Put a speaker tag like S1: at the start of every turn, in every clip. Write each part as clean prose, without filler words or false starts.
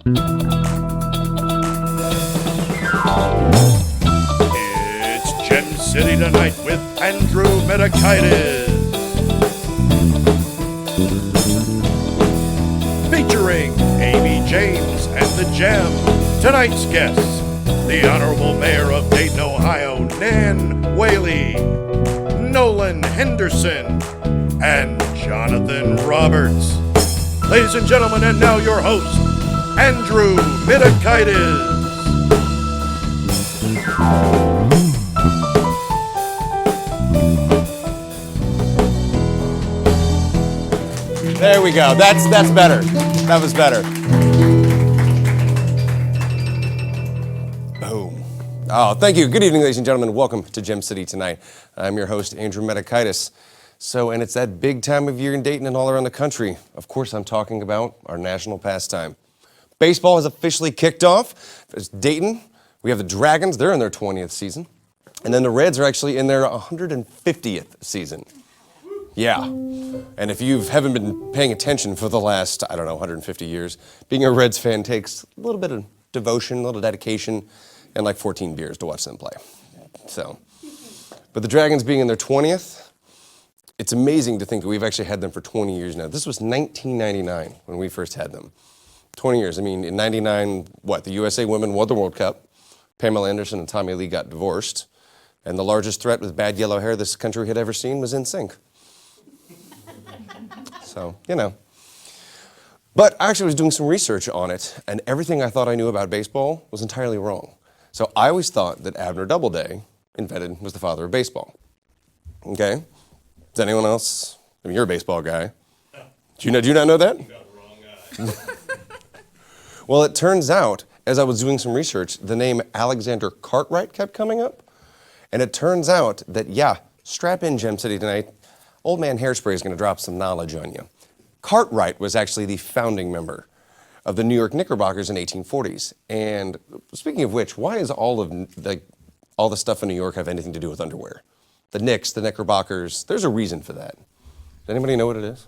S1: It's Gem City Tonight with Andrew Mitakides. Featuring Amy James and the Gem. Tonight's guests, the Honorable Mayor of Dayton, Ohio, Nan Whaley, Nolan Henderson, and Jonathan Roberts. Ladies and gentlemen, and now your host, Andrew Mitakides.
S2: There we go. That's better. That was better. Boom. Oh, thank you. Good evening, ladies and gentlemen. Welcome to Gem City Tonight. I'm your host, Andrew Mitakides. And it's that big time of year in Dayton and all around the country. Of course, I'm talking about our national pastime. Baseball has officially kicked off. There's Dayton. We have the Dragons. They're in their 20th season. And then the Reds are actually in their 150th season. Yeah. And if you haven't been paying attention for the last, 150 years, being a Reds fan takes a little bit of devotion, a little dedication, and like 14 beers to watch them play. But the Dragons being in their 20th, it's amazing to think that we've actually had them for 20 years now. This was 1999 when we first had them. 20 years. I mean, in 99, the USA women won the World Cup. Pamela Anderson and Tommy Lee got divorced. And the largest threat with bad yellow hair this country had ever seen was NSYNC. But I actually was doing some research on it, and everything I thought I knew about baseball was entirely wrong. So I always thought that Abner Doubleday was the father of baseball. Okay? Does anyone else? I mean, you're a baseball guy. Do you not know that?
S3: You got the wrong guy.
S2: Well, it turns out, as I was doing some research, the name Alexander Cartwright kept coming up. And it turns out that, strap in, Gem City Tonight. Old man Hairspray is going to drop some knowledge on you. Cartwright was actually the founding member of the New York Knickerbockers in 1840s. And speaking of which, why is all the stuff in New York have anything to do with underwear? The Knicks, the Knickerbockers, there's a reason for that. Does anybody know what it is?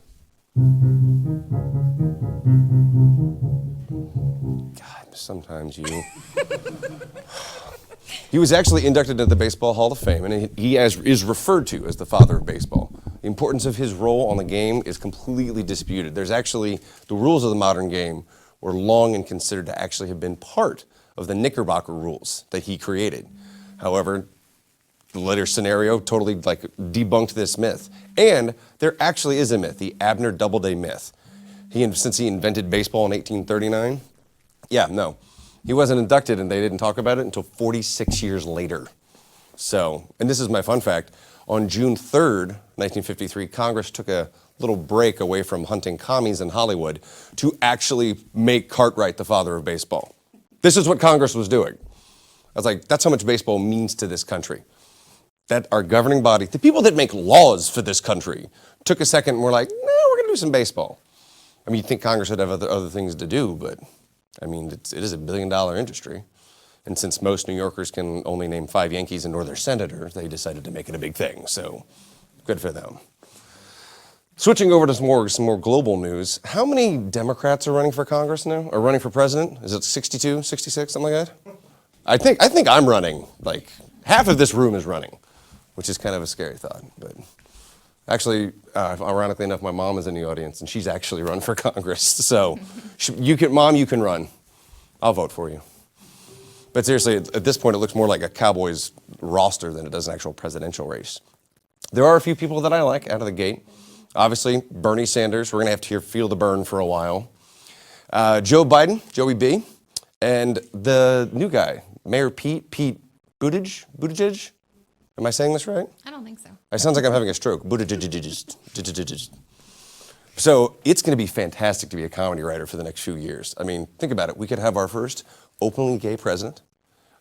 S2: God, sometimes you... He was actually inducted into the Baseball Hall of Fame, and he is referred to as the father of baseball. The importance of his role on the game is completely disputed. There's actually, the rules of the modern game were long and considered to actually have been part of the Knickerbocker rules that he created. However, the later scenario totally debunked this myth. And there actually is a myth, the Abner Doubleday myth. Since he invented baseball in 1839, he wasn't inducted, and they didn't talk about it until 46 years later. And this is my fun fact, on June 3rd, 1953, Congress took a little break away from hunting commies in Hollywood to actually make Cartwright the father of baseball. This is what Congress was doing. I was like, that's how much baseball means to this country. That our governing body, the people that make laws for this country, took a second and were like, no, we're going to do some baseball. I mean, you'd think Congress would have other things to do, but I mean, it is a $1 billion industry. And since most New Yorkers can only name 5 Yankees and their senator, they decided to make it a big thing. So good for them. Switching over to some more global news, how many Democrats are running for Congress now, or running for president? Is it 62, 66, something like that? I think I'm running. Like, half of this room is running, which is kind of a scary thought. But actually, ironically enough, my mom is in the audience, and she's actually run for Congress. So, Mom, you can run. I'll vote for you. But seriously, at this point, it looks more like a Cowboys roster than it does an actual presidential race. There are a few people that I like out of the gate. Obviously, Bernie Sanders. We're going to have to feel the burn for a while. Joe Biden, Joey B. And the new guy, Mayor Pete Buttigieg. Am I saying this right?
S4: I don't think so.
S2: It sounds like I'm having a stroke. Buttigieg. So it's going to be fantastic to be a comedy writer for the next few years. I mean, think about it. We could have our first openly gay president,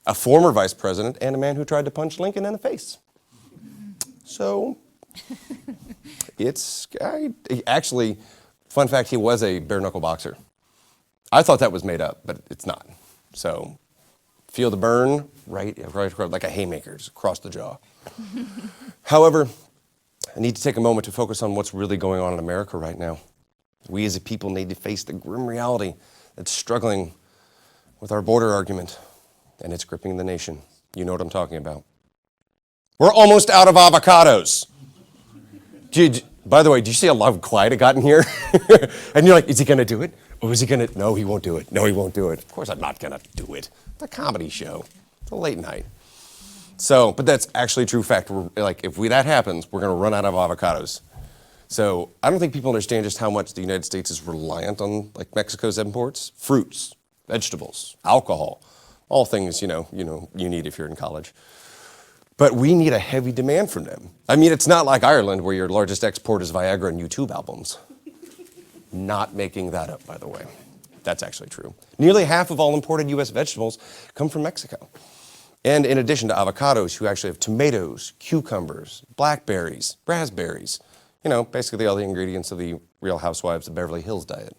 S2: a former vice president, and a man who tried to punch Lincoln in the face. So actually, fun fact, he was a bare knuckle boxer. I thought that was made up, but it's not. So feel the burn right like a haymaker, just across the jaw. However, I need to take a moment to focus on what's really going on in America right now. We as a people need to face the grim reality that's struggling with our border argument, and it's gripping the nation. You know what I'm talking about. We're almost out of avocados. By the way, do you see how loud quiet it got in here? And you're like, is he going to do it? Or is he going to? No, he won't do it. No, he won't do it. Of course I'm not going to do it. It's a comedy show. It's a late night. So, but that's actually a true fact. If that happens, we're going to run out of avocados. So I don't think people understand just how much the United States is reliant on Mexico's imports. Fruits, vegetables, alcohol, all things you need if you're in college. But we need a heavy demand from them. I mean, it's not like Ireland where your largest export is Viagra and YouTube albums. Not making that up, by the way. That's actually true. Nearly half of all imported U.S. vegetables come from Mexico. And in addition to avocados, you actually have tomatoes, cucumbers, blackberries, raspberries. Basically all the ingredients of the Real Housewives of Beverly Hills diet.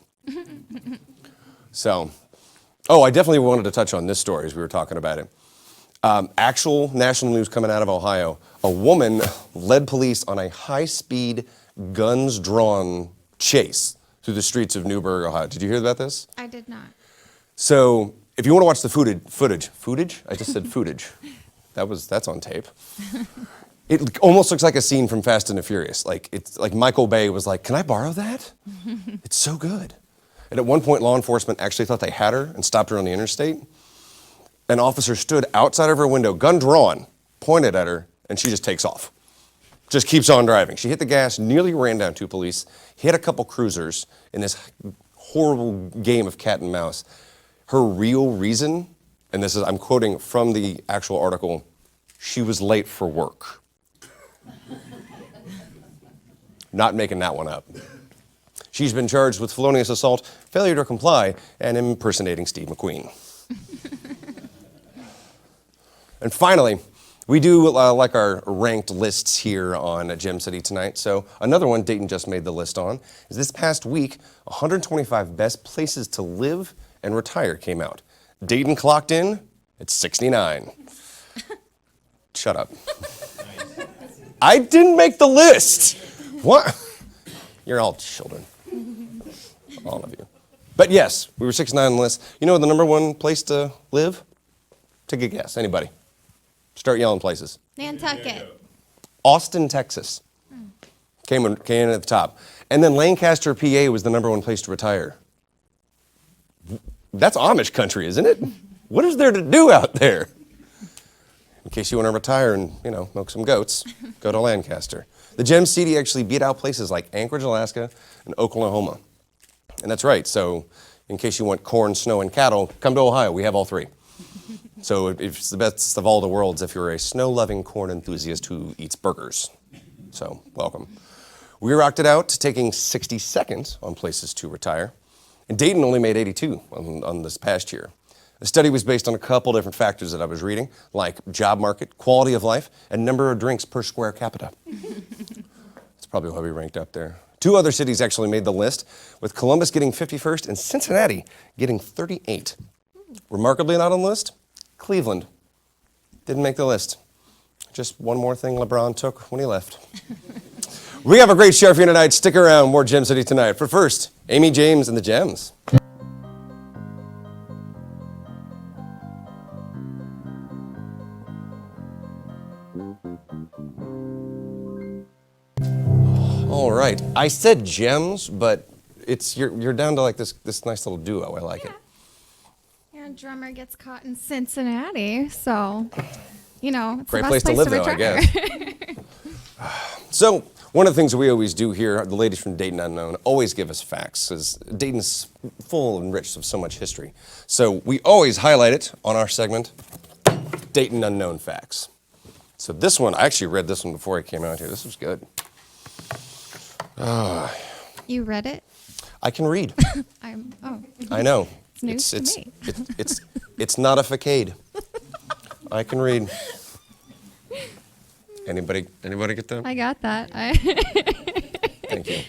S2: So, I definitely wanted to touch on this story as we were talking about it. Actual national news coming out of Ohio. A woman led police on a high-speed, guns-drawn chase through the streets of Newburgh, Ohio. Did you hear about this?
S4: I did not.
S2: So, if you want to watch the footage? I just said footage. That's on tape. It almost looks like a scene from Fast and the Furious. It's like Michael Bay was like, "Can I borrow that? It's so good." And at one point, law enforcement actually thought they had her and stopped her on the interstate. An officer stood outside of her window, gun drawn, pointed at her, and she just takes off. Just keeps on driving. She hit the gas, nearly ran down two police, hit a couple cruisers in this horrible game of cat and mouse. Her real reason, and I'm quoting from the actual article, she was late for work. Not making that one up. She's been charged with felonious assault, failure to comply, and impersonating Steve McQueen. And finally, we do like our ranked lists here on Gem City Tonight. So another one Dayton just made the list on is this past week, 125 best places to live and retire came out. Dayton clocked in at 69. Shut up. I didn't make the list. What? You're all children. All of you. But yes, we were 69 on the list. You know the number one place to live? Take a guess. Anybody? Start yelling places.
S4: Nantucket.
S2: Austin, Texas. Came in at the top. And then Lancaster, PA was the number one place to retire. That's Amish country, isn't it? What is there to do out there? In case you want to retire and, milk some goats, go to Lancaster. The Gem City actually beat out places like Anchorage, Alaska, and Oklahoma. And that's right. So in case you want corn, snow, and cattle, come to Ohio. We have all three. So it's the best of all the worlds if you're a snow-loving corn enthusiast who eats burgers. So welcome. We rocked it out, taking 60 seconds on places to retire. And Dayton only made 82 on this past year. The study was based on a couple different factors that I was reading, like job market, quality of life, and number of drinks per square capita. That's probably why we ranked up there. Two other cities actually made the list, with Columbus getting 51st and Cincinnati getting 38. Remarkably not on the list, Cleveland didn't make the list. Just one more thing LeBron took when he left. We have a great show for you tonight. Stick around, more Gem City Tonight. For first, Amy James and the Gems. All right. I said gems, but you're down to this nice little duo. I like it.
S4: Yeah, drummer gets caught in Cincinnati, so it's
S2: Great
S4: the
S2: place
S4: best
S2: to live,
S4: to
S2: though, I
S4: retire.
S2: guess. So one of the things that we always do here, the ladies from Dayton Unknown always give us facts, because Dayton's full and rich of so much history. So we always highlight it on our segment, Dayton Unknown Facts. So this one, I actually read this one before I came out here. This was good.
S4: You read it?
S2: I can read.
S4: I
S2: know.
S4: It's news to me.
S2: It's not a facade. I can read. Anybody get that?
S4: I got that.
S2: Thank you.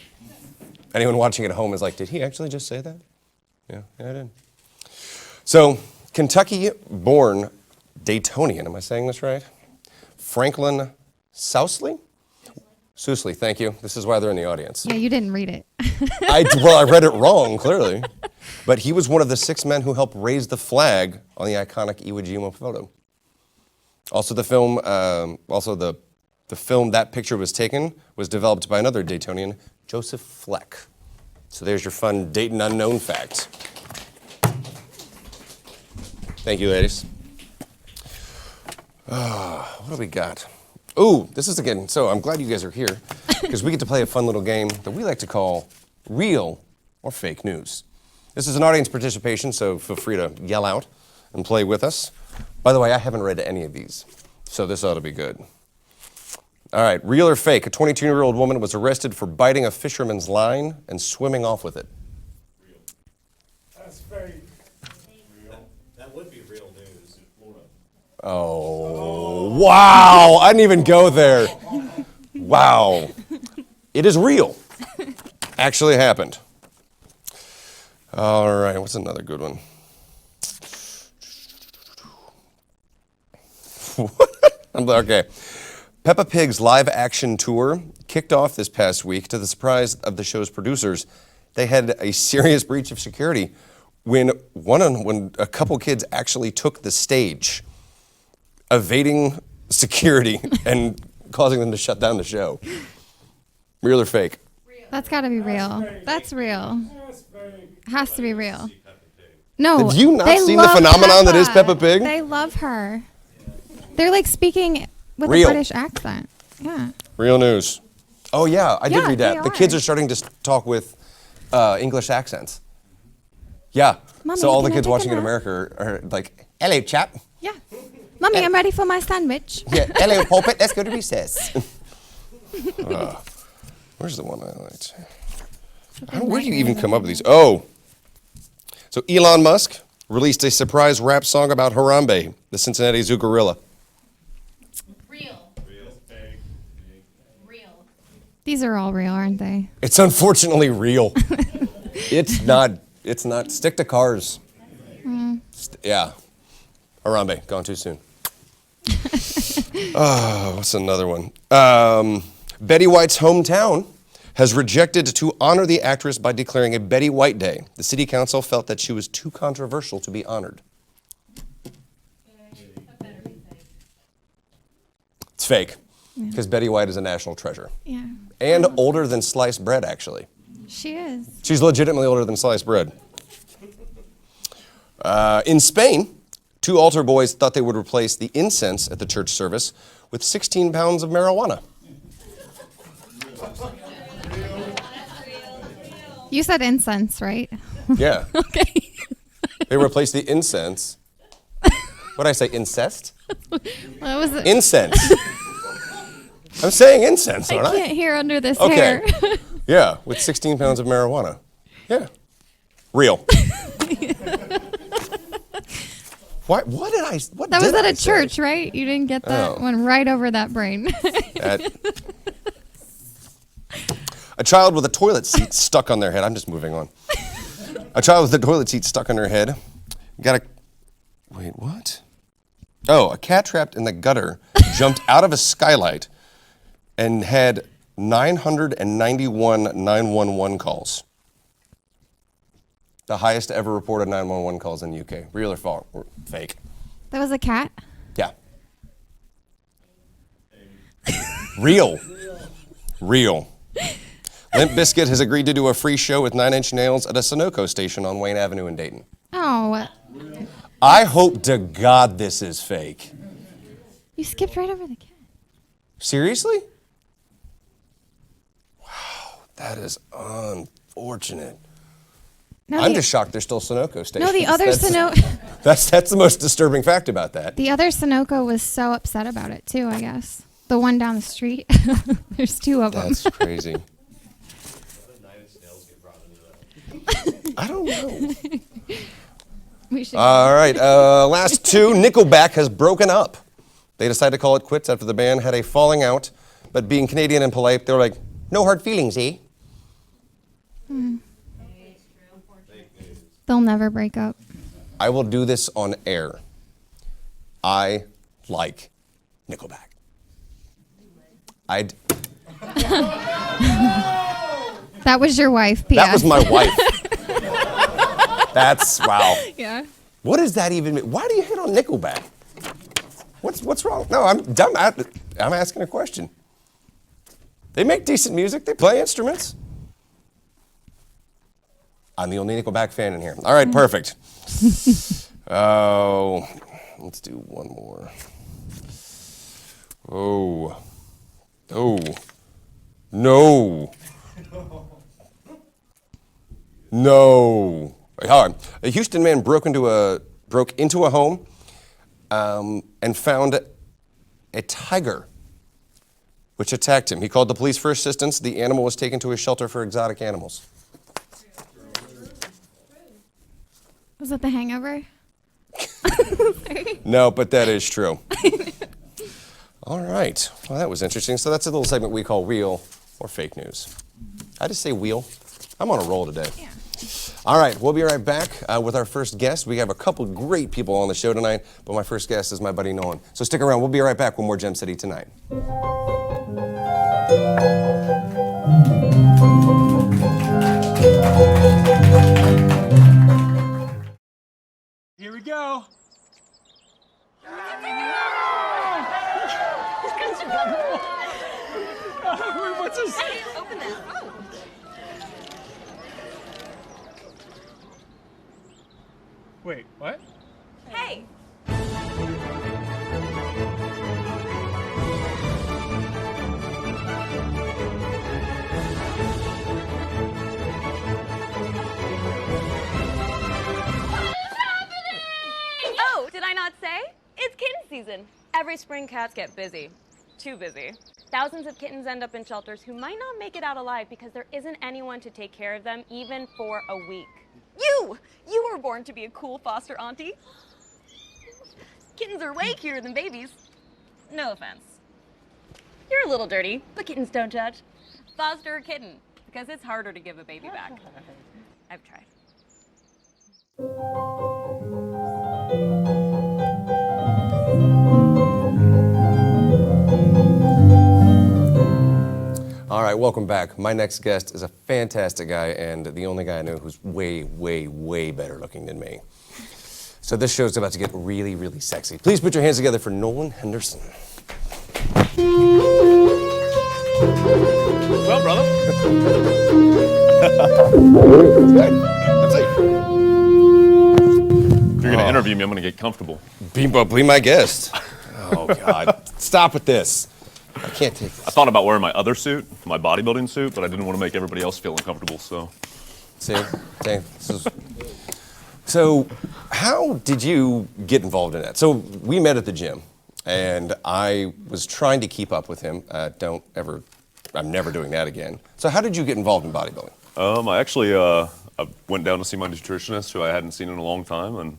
S2: Anyone watching at home is like, did he actually just say that? Yeah, I did. So, Kentucky-born Daytonian, am I saying this right? Franklin Sousley? Sousley, thank you. This is why they're in the audience.
S4: Yeah, you didn't read it.
S2: I read it wrong, clearly. But he was one of the 6 men who helped raise the flag on the iconic Iwo Jima photo. Also, the film, the film that picture was taken was developed by another Daytonian, Joseph Fleck. So there's your fun Dayton unknown fact. Thank you, ladies. What do we got? Ooh, this is again, so I'm glad you guys are here because we get to play a fun little game that we like to call real or fake news. This is an audience participation, so feel free to yell out and play with us. By the way, I haven't read any of these, so this ought to be good. All right, real or fake? A 22-year-old woman was arrested for biting a fisherman's line and swimming off with it.
S3: Real. That's fake. Real. That would be real news in Florida.
S2: Oh, wow. I didn't even go there. Wow. It is real. Actually happened. All right, what's another good one? Okay. Peppa Pig's live-action tour kicked off this past week to the surprise of the show's producers. They had a serious breach of security when a couple kids actually took the stage, evading security and causing them to shut down the show. Real or fake?
S4: That's got to be real. That's real. Has to be real. No.
S2: Have you not
S4: they
S2: seen the
S4: love
S2: phenomenon that is Peppa Pig?
S4: They love her. They're like speaking with
S2: Real.
S4: a British accent. Yeah.
S2: Real news. Oh, yeah, I did
S4: Yeah,
S2: read that.
S4: they
S2: The kids
S4: are.
S2: are starting to talk with English accents. Yeah.
S4: Mommy,
S2: So all the
S4: can I
S2: kids
S4: take a
S2: watching in
S4: nap?
S2: America are like, hello, chap.
S4: Yeah. Mommy, I'm ready for my sandwich.
S2: Yeah, hello, pulpit. Let's go to recess. Where's the one I liked? Where do you even come up with these? Oh. So Elon Musk released a surprise rap song about Harambe, the Cincinnati Zoo gorilla.
S5: Real.
S3: Real. Fake.
S5: Real.
S4: These are all real, aren't they?
S2: It's unfortunately real. It's not. Stick to cars. Yeah. Harambe, gone too soon. What's another one? Betty White's hometown has rejected to honor the actress by declaring a Betty White Day. The city council felt that she was too controversial to be honored. It's fake, because Betty White is a national treasure.
S4: Yeah.
S2: And older than sliced bread, actually.
S4: She is.
S2: She's legitimately older than sliced bread. In Spain, 2 altar boys thought they would replace the incense at the church service with 16 pounds of marijuana.
S4: You said incense, right?
S2: Yeah.
S4: Okay.
S2: They replaced the incense. What did I say, incest?
S4: Well, that was
S2: Incense. I'm saying incense,
S4: I
S2: aren't I?
S4: can't hear under this
S2: Okay.
S4: hair.
S2: Yeah, with 16 pounds of marijuana. Yeah. Real. What did I what
S4: That
S2: did
S4: was at
S2: I
S4: a
S2: say?
S4: church, right? You didn't get that
S2: Oh.
S4: one right over that brain.
S2: A child with a toilet seat stuck on their head. I'm just moving on. A child with a toilet seat stuck on her head. Wait, what? Oh, a cat trapped in the gutter jumped out of a skylight and had 991 911 calls. The highest ever reported 911 calls in the UK. Real or fake?
S4: That was a cat?
S2: Yeah. Real. Real. Limp Bizkit has agreed to do a free show with 9 Inch Nails at a Sunoco station on Wayne Avenue in Dayton.
S4: Oh,
S2: I hope to God this is fake.
S4: you skipped right over the cat.
S2: Seriously? Wow, that is unfortunate.
S4: No,
S2: I'm
S4: the,
S2: just shocked there's still Sunoco stations.
S4: no, the other
S2: Sunoco. That's the most disturbing fact about that.
S4: the other Sunoco was so upset about it too, I guess. The one down the street. There's 2 of them.
S2: That's crazy.
S3: How did 9 Inch Nails get brought into that?
S2: I don't know.
S4: We should.
S2: All right, last 2. Nickelback has broken up. They decided to call it quits after the band had a falling out, but being Canadian and polite, they were like, no hard feelings, eh?
S4: They'll never break up.
S2: I will do this on air. I like Nickelback.
S4: That was your wife, P.S.
S2: That was my wife. That's, wow.
S4: Yeah.
S2: What does that even mean? Why do you hit on Nickelback? What's wrong? No, I'm dumb. I'm asking a question. They make decent music. They play instruments. I'm the only Nickelback fan in here. All right, perfect. Oh, let's do one more. Oh. No. No. All right. A Houston man broke into a home and found a tiger, which attacked him. He called the police for assistance. The animal was taken to a shelter for exotic animals.
S4: Was that The Hangover?
S2: No, but that is true. All right. Well, that was interesting. So that's a little segment we call Real or Fake News. I just say wheel. I'm on a roll today.
S4: Yeah.
S2: All right, we'll be right back with our first guest. We have a couple great people on the show tonight, but my first guest is my buddy Nolan. So stick around. We'll be right back with more Gem City Tonight.
S6: Here we go. What's this?
S5: Hey, open that. Oh.
S6: Wait, what?
S5: Hey.
S7: Oh, did I not say? It's kitten season. Every spring, cats get busy. Too busy. Thousands of kittens end up in shelters who might not make it out alive because there isn't anyone to take care of them even for a week. You were born to be a cool foster auntie. Kittens are way cuter than babies. No offense. You're a little dirty, but kittens don't judge. Foster a kitten because it's harder to give a baby back. I've tried.
S2: All right, welcome back. My next guest is a fantastic guy and the only guy I know who's way, way, way better looking than me. So this show's about to get really, really sexy. Please put your hands together for Nolan Henderson.
S8: What's up, brother? If you're going to interview me, I'm going to get comfortable.
S2: Be my guest. Oh, God. Stop with this. I can't take this.
S8: I thought about wearing my other suit, my bodybuilding suit, but I didn't want to make everybody else feel uncomfortable, so.
S2: See? So how did you get involved in that? So we met at the gym, and I was trying to keep up with him. I'm never doing that again. So how did you get involved in bodybuilding?
S8: I actually I went down to see my nutritionist, who I hadn't seen in a long time, and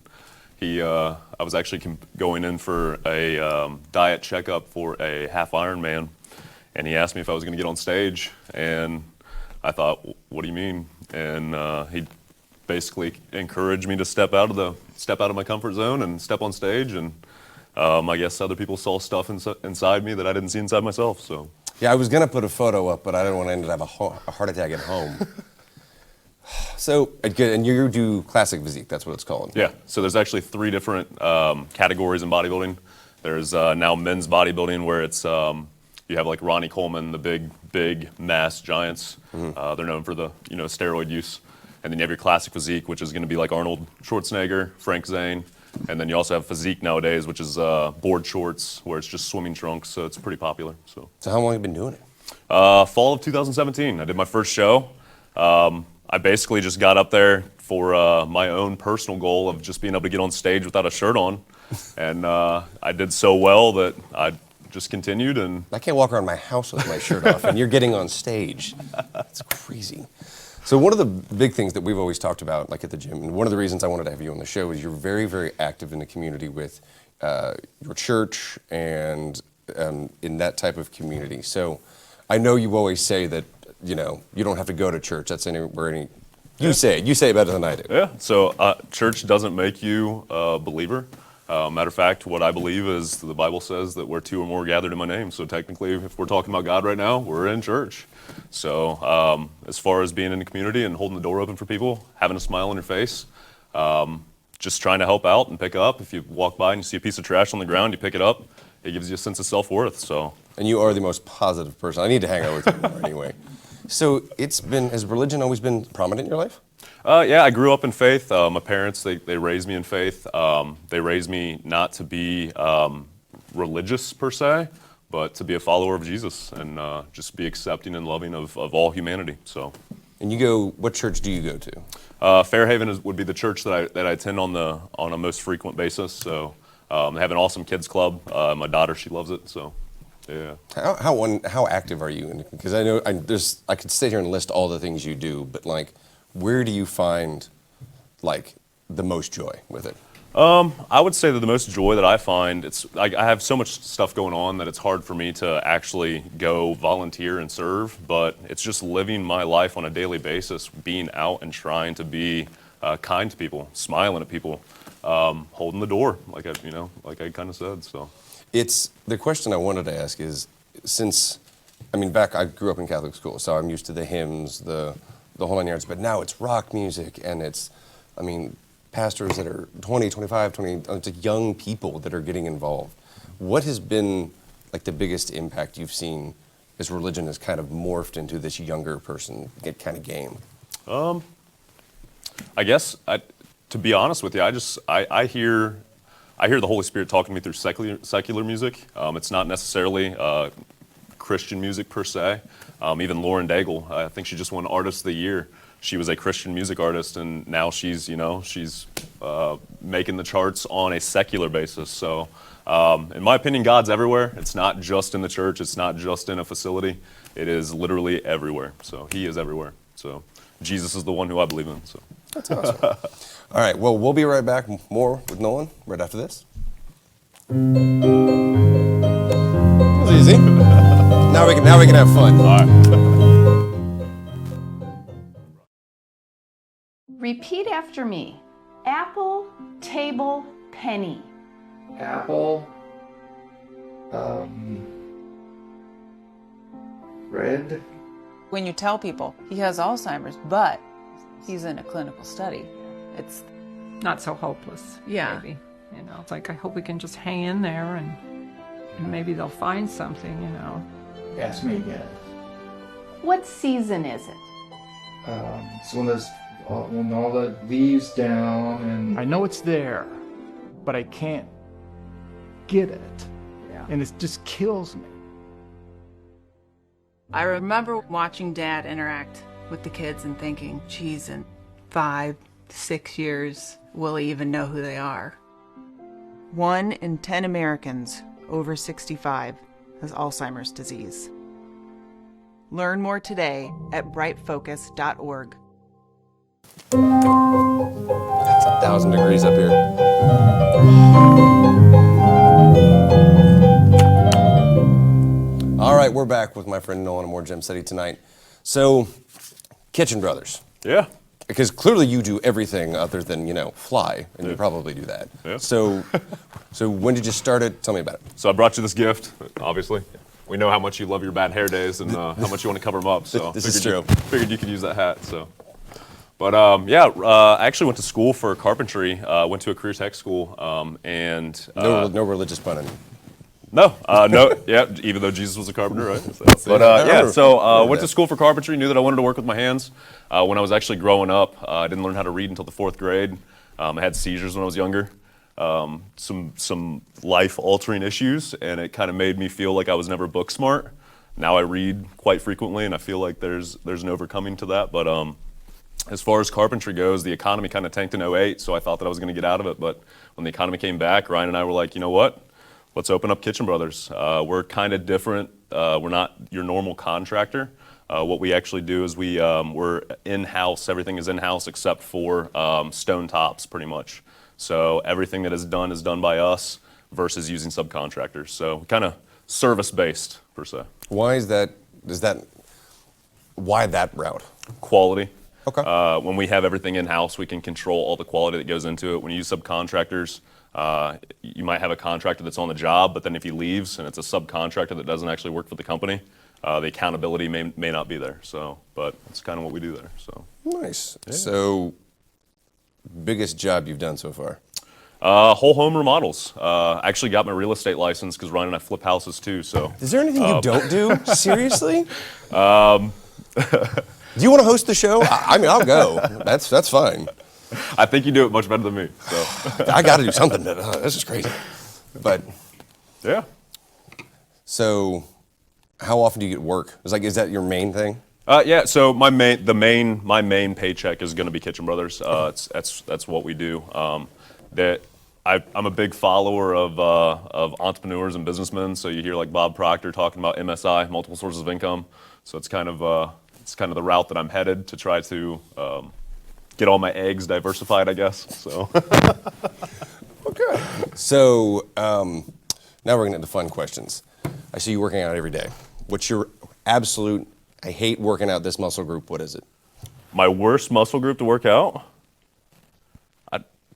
S8: I was actually going in for a diet checkup for a half Ironman, and he asked me if I was going to get on stage, and I thought, what do you mean? And he basically encouraged me to step out of my comfort zone and step on stage, and I guess other people saw stuff inside me that I didn't see inside myself. So
S2: yeah, I was going to put a photo up, but I didn't want to end up have a heart attack at home. So, and you do classic physique, that's what it's called.
S8: yeah, so there's actually 3 different categories in bodybuilding. There's now men's bodybuilding, where it's you have like Ronnie Coleman, the big mass giants. Mm-hmm. They're known for the steroid use. And then you have your classic physique, which is going to be like Arnold Schwarzenegger, Frank Zane. And then you also have physique nowadays, which is board shorts, where it's just swimming trunks. So it's pretty popular. So
S2: how long have you been doing it?
S8: Fall of 2017. I did my first show. I basically just got up there for my own personal goal of just being able to get on stage without a shirt on. And I did so well that I just continued. And
S2: I can't walk around my house with my shirt off, and you're getting on stage. That's crazy. So one of the big things that we've always talked about, like at the gym, and one of the reasons I wanted to have you on the show is you're very, very active in the community with your church and in that type of community. So I know you always say that, you don't have to go to church. That's you say it better than I do.
S8: Yeah, so church doesn't make you a believer. Matter of fact, what I believe is the Bible says that where 2 or more gathered in my name. So technically, if we're talking about God right now, we're in church. So as far as being in the community and holding the door open for people, having a smile on your face, just trying to help out and pick up. If you walk by and you see a piece of trash on the ground, you pick it up. It gives you a sense of self-worth. So.
S2: And you are the most positive person. I need to hang out with you more anyway. So has religion always been prominent in your life?
S8: Yeah, I grew up in faith. My parents, they raised me in faith. They raised me not to be religious per se, but to be a follower of Jesus and just be accepting and loving of all humanity. So.
S2: And what church do you go to?
S8: Fairhaven would be the church that I attend on a most frequent basis. So they have an awesome kids club. My daughter, she loves it. So. Yeah.
S2: How active are you? Because I know I could sit here and list all the things you do, but like, where do you find like the most joy with it?
S8: I would say that the most joy that I find, I have so much stuff going on that it's hard for me to actually go volunteer and serve, but it's just living my life on a daily basis, being out and trying to be kind to people, smiling at people, holding the door, like I kind of said. So.
S2: It's the question I wanted to ask is, I grew up in Catholic school, so I'm used to the hymns, the whole 9 yards, but now it's rock music and it's, pastors that are 20, 25, 20, it's young people that are getting involved. What has been like the biggest impact you've seen as religion has kind of morphed into this younger person kind of game?
S8: I guess, to be honest with you, I hear the Holy Spirit talking to me through secular music. It's not necessarily Christian music per se. Even Lauren Daigle, I think she just won Artist of the Year. She was a Christian music artist, and now she's making the charts on a secular basis. So, in my opinion, God's everywhere. It's not just in the church. It's not just in a facility. It is literally everywhere. So He is everywhere. So Jesus is the one who I believe in. So
S2: that's awesome. All right. Well, we'll be right back. More with Nolan right after this. It was easy. Now we can have fun.
S8: All right.
S9: Repeat after me. Apple, table, penny.
S10: Apple, red.
S11: When you tell people he has Alzheimer's, but he's in a clinical study, it's
S12: not so hopeless.
S11: Yeah.
S12: Maybe. It's like, I hope we can just hang in there and maybe they'll find something,
S10: Ask me again.
S9: What season is it?
S10: It's when all the leaves down and...
S6: I know it's there, but I can't get it. Yeah. And it just kills me.
S11: I remember watching Dad interact with the kids and thinking, geez, in 5, 6 years, will he even know who they are? 1 in 10 Americans over 65 has Alzheimer's disease. Learn more today at brightfocus.org.
S2: It's 1,000 degrees up here. All right, we're back with my friend Nolan and more Gem Study tonight. So, Kitchen Brothers.
S8: Yeah.
S2: Because clearly you do everything other than, fly, and you probably do that.
S8: Yeah.
S2: So when did you start it? Tell me about it.
S8: So I brought you this gift, obviously. We know how much you love your bad hair days and how much you want to cover them up. So
S2: this is true.
S8: Figured you could use that hat. So, but I actually went to school for carpentry. Went to a career tech school, and
S2: no religious pun in.
S8: No, yeah. Even though Jesus was a carpenter, right? So, went to school for carpentry. Knew that I wanted to work with my hands. When I was actually growing up, I didn't learn how to read until the 4th grade. I had seizures when I was younger. Some life-altering issues, and it kind of made me feel like I was never book smart. Now I read quite frequently, and I feel like there's an overcoming to that. But as far as carpentry goes, the economy kind of tanked in 2008, so I thought that I was going to get out of it. But when the economy came back, Ryan and I were like, you know what? Let's open up Kitchen Brothers. We're kind of different. We're not your normal contractor. What we actually do is we're in-house. Everything is in-house except for stone tops, pretty much. So everything that is done by us versus using subcontractors. So kind of service-based, per se.
S2: Why is that? Why that route?
S8: Quality.
S2: Okay.
S8: When we have everything in-house, we can control all the quality that goes into it. When you use subcontractors, you might have a contractor that's on the job, but then if he leaves and it's a subcontractor that doesn't actually work for the company, the accountability may not be there. So, but it's kind of what we do there. So
S2: nice. Yeah. So, biggest job you've done so far?
S8: Whole home remodels. Actually got my real estate license because Ryan and I flip houses too. So.
S2: Is there anything you don't do? Seriously? Do you want to host the show? I mean, I'll go. That's fine.
S8: I think you do it much better than me. So.
S2: I got to do something. This is crazy. But
S8: yeah.
S2: So, how often do you get work? Is that your main thing?
S8: Yeah. So my main paycheck is going to be Kitchen Brothers. That's what we do. I'm a big follower of entrepreneurs and businessmen. So you hear like Bob Proctor talking about MSI, multiple sources of income. So it's kind of the route that I'm headed to try to get all my eggs diversified, I guess. So.
S2: Okay. So now we're getting into fun questions. I see you working out every day. What's your absolute? I hate working out this muscle group. What is it?
S8: My worst muscle group to work out?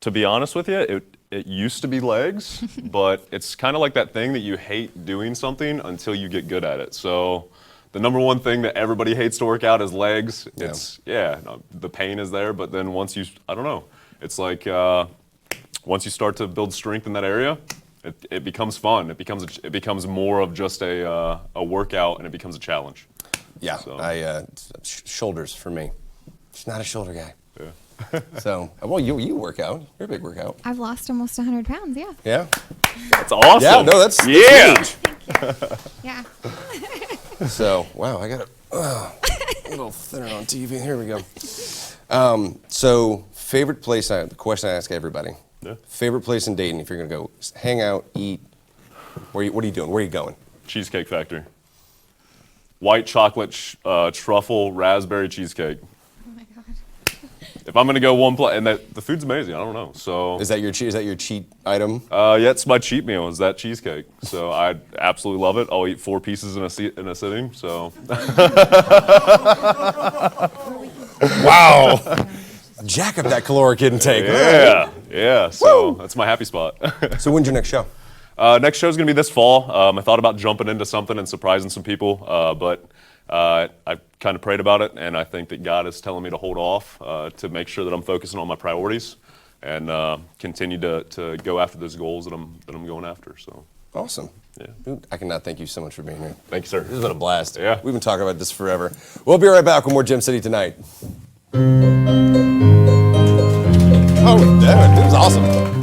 S8: To be honest with you, it used to be legs, but it's kind of like that thing that you hate doing something until you get good at it. So the number one thing that everybody hates to work out is legs.
S2: Yeah.
S8: The pain is there, but then once you, I don't know, it's like once you start to build strength in that area, it becomes fun. It becomes more of just a workout, and it becomes a challenge.
S2: Yeah,
S8: So.
S2: Shoulders for me. Just not a shoulder guy.
S8: Yeah.
S2: So, well, you work out. You're a big workout.
S4: I've lost almost 100 pounds, yeah.
S2: Yeah?
S8: That's awesome.
S2: Yeah, no, that's huge.
S4: Yeah.
S2: So, wow, I got a little thinner on TV. Here we go. So, favorite place, the question I ask everybody.
S8: Yeah.
S2: Favorite place in Dayton if you're going to go hang out, eat. What are you doing? Where are you going?
S8: Cheesecake Factory. White chocolate truffle raspberry cheesecake.
S4: Oh my God.
S8: If I'm gonna go one place, and the food's amazing, I don't know. So
S2: is that your cheat item?
S8: Yeah, it's my cheat meal. Is that cheesecake? So I absolutely love it. I'll eat 4 pieces in a sitting. So.
S2: Wow. Jack up that caloric intake.
S8: Yeah, yeah. So that's my happy spot.
S2: So when's your next show?
S8: Next show's gonna be this fall. I thought about jumping into something and surprising some people, but I kind of prayed about it, and I think that God is telling me to hold off to make sure that I'm focusing on my priorities and continue to go after those goals that I'm going after. So
S2: awesome.
S8: Yeah.
S2: Dude, I cannot thank you so much for being here.
S8: Thank you, sir.
S2: This has been a blast.
S8: Yeah.
S2: We've been talking about this forever. We'll be right back with more Gym City Tonight. Oh, damn it. It was awesome.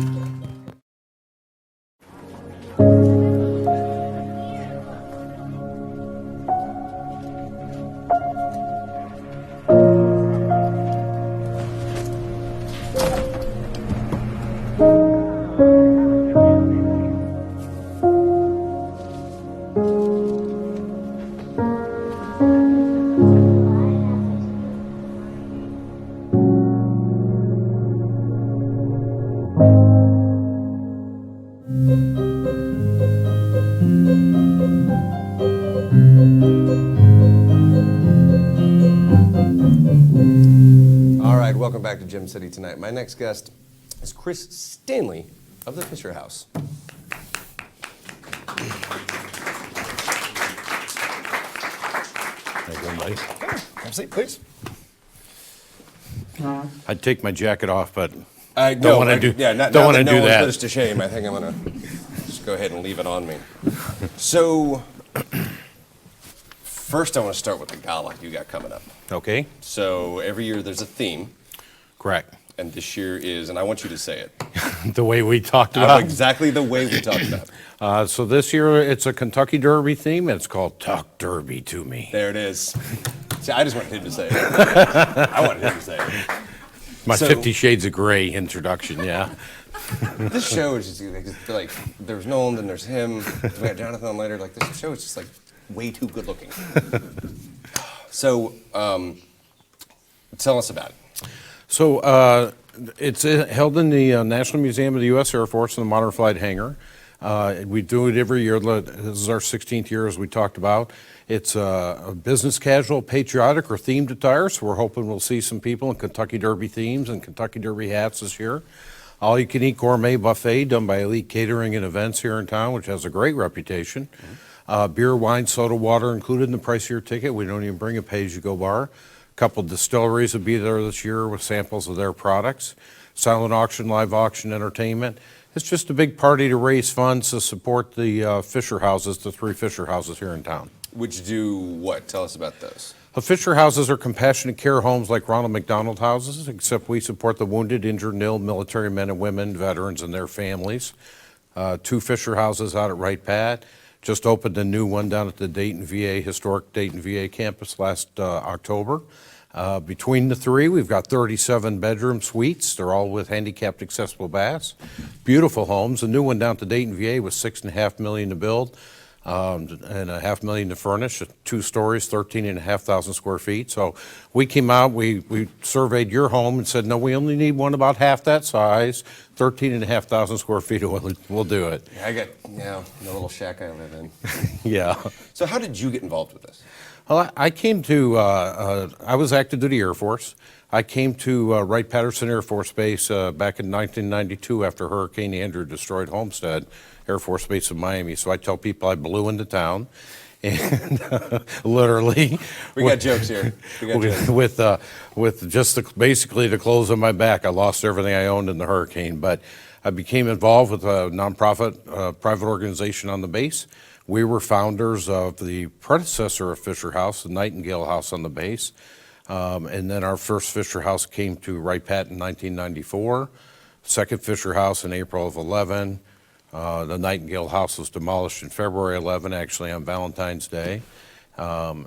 S2: Welcome back to Gym City Tonight. My next guest is Chris Stanley of the Fisher House.
S13: Thank you, everybody.
S2: Have a seat, please.
S13: I'd take my jacket off, but
S2: I
S13: don't want to do.
S2: Yeah,
S13: don't want to do that.
S2: Put us to shame. I think I'm gonna just go ahead and leave it on me. So, first, I want to start with the gala you got coming up.
S13: Okay.
S2: So every year there's a theme.
S13: Correct.
S2: And this year is, and I want you to say it.
S13: The way we talked about.
S2: Exactly the way we talked about.
S13: So this year it's a Kentucky Derby theme. It's called Talk Derby to Me.
S2: There it is. See, I just wanted him to say it. I wanted him to say it.
S13: My 50 Shades of Grey introduction, yeah.
S2: This show is just like, there's Nolan, then there's him. We got Jonathan on later. Like, this show is just like way too good looking. So, tell us about it.
S13: So it's held in the National Museum of the U.S. Air Force in the Modern Flight Hangar. We do it every year. This is our 16th year, as we talked about. It's a business casual, patriotic, or themed attire, so we're hoping we'll see some people in Kentucky Derby themes and Kentucky Derby hats this year. All-you-can-eat gourmet buffet done by Elite Catering and Events here in town, which has a great reputation. Beer, wine, soda, water included in the price of your ticket. We don't even bring a pay-as-you-go bar. couple distilleries will be there this year with samples of their products. Silent auction, live auction, entertainment. It's just a big party to raise funds to support the Fisher houses, the 3 Fisher houses here in town.
S2: Which do what? Tell us about those.
S13: Fisher houses are compassionate care homes like Ronald McDonald houses, except we support the wounded, injured, and ill military men and women, veterans, and their families. 2 Fisher houses out at Wright Pat. Just opened a new one down at the Dayton VA, historic Dayton VA campus last October. Between the 3, we've got 37 bedroom suites. They're all with handicapped accessible baths. Beautiful homes. The new one down at the Dayton VA was $6.5 million to build. And $500,000 to furnish, 2 stories, 13,500 square feet. So we came out, we surveyed your home and said, no, we only need one about half that size, 13,500 square feet, we'll do it.
S2: Yeah, I got, the little shack I live in.
S13: Yeah.
S2: So how did you get involved with this?
S13: Well, I came to, I was active duty Air Force. I came to Wright-Patterson Air Force Base back in 1992 after Hurricane Andrew destroyed Homestead Air Force Base in Miami. So I tell people I blew into town, and literally.
S2: We got jokes here.
S13: With just basically the clothes on my back, I lost everything I owned in the hurricane. But I became involved with a nonprofit private organization on the base. We were founders of the predecessor of Fisher House, the Nightingale House on the base. And then our first Fisher House came to Wright Pat in 1994. Second Fisher House in April of 11. The Nightingale House was demolished in February 11, actually on Valentine's Day. So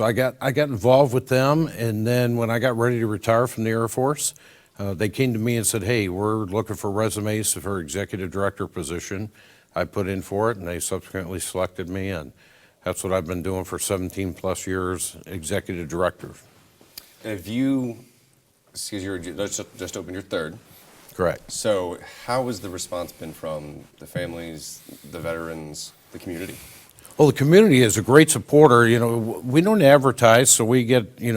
S13: I got involved with them, and then when I got ready to retire from the Air Force, they came to me and said, hey, we're looking for resumes for executive director position. I put in for it, and they subsequently selected me, and that's what I've been doing for 17 plus years, executive director.
S2: Have you, you just opened your 3rd.
S13: Correct.
S2: So how has the response been from the families, the veterans, the community?
S13: Well, the community is a great supporter. You know, we don't advertise, so we get, we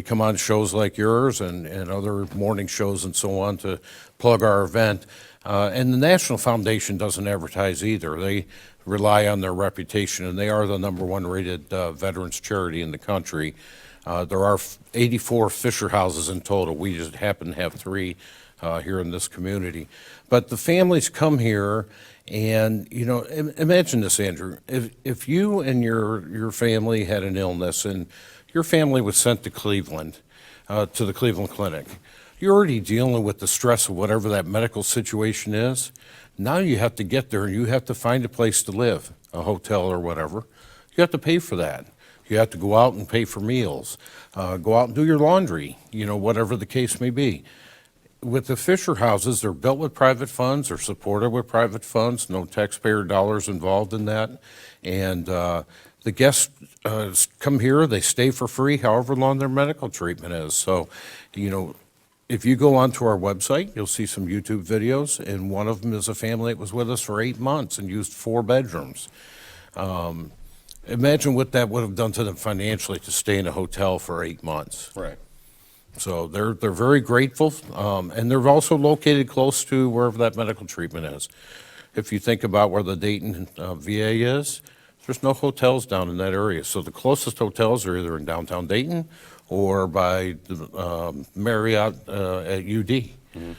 S13: come on shows like yours and other morning shows and so on to plug our event. And the National Foundation doesn't advertise either. They rely on their reputation, and they are the #1 rated veterans charity in the country. There are 84 Fisher houses in total. We just happen to have 3 here in this community. But the families come here, and imagine this, Andrew. If you and your family had an illness, and your family was sent to Cleveland, to the Cleveland Clinic, you're already dealing with the stress of whatever that medical situation is. Now you have to get there, and you have to find a place to live, a hotel or whatever. You have to pay for that. You have to go out and pay for meals, go out and do your laundry, whatever the case may be. With the Fisher houses, they're built with private funds, they're supported with private funds, no taxpayer dollars involved in that. And the guests come here, they stay for free, however long their medical treatment is. So, if you go onto our website, you'll see some YouTube videos, and one of them is a family that was with us for 8 months and used 4 bedrooms. Imagine what that would have done to them financially to stay in a hotel for 8 months.
S2: Right.
S13: So they're very grateful, and they're also located close to wherever that medical treatment is. If you think about where the Dayton VA is, there's no hotels down in that area. So the closest hotels are either in downtown Dayton or by the Marriott at UD. Mm-hmm.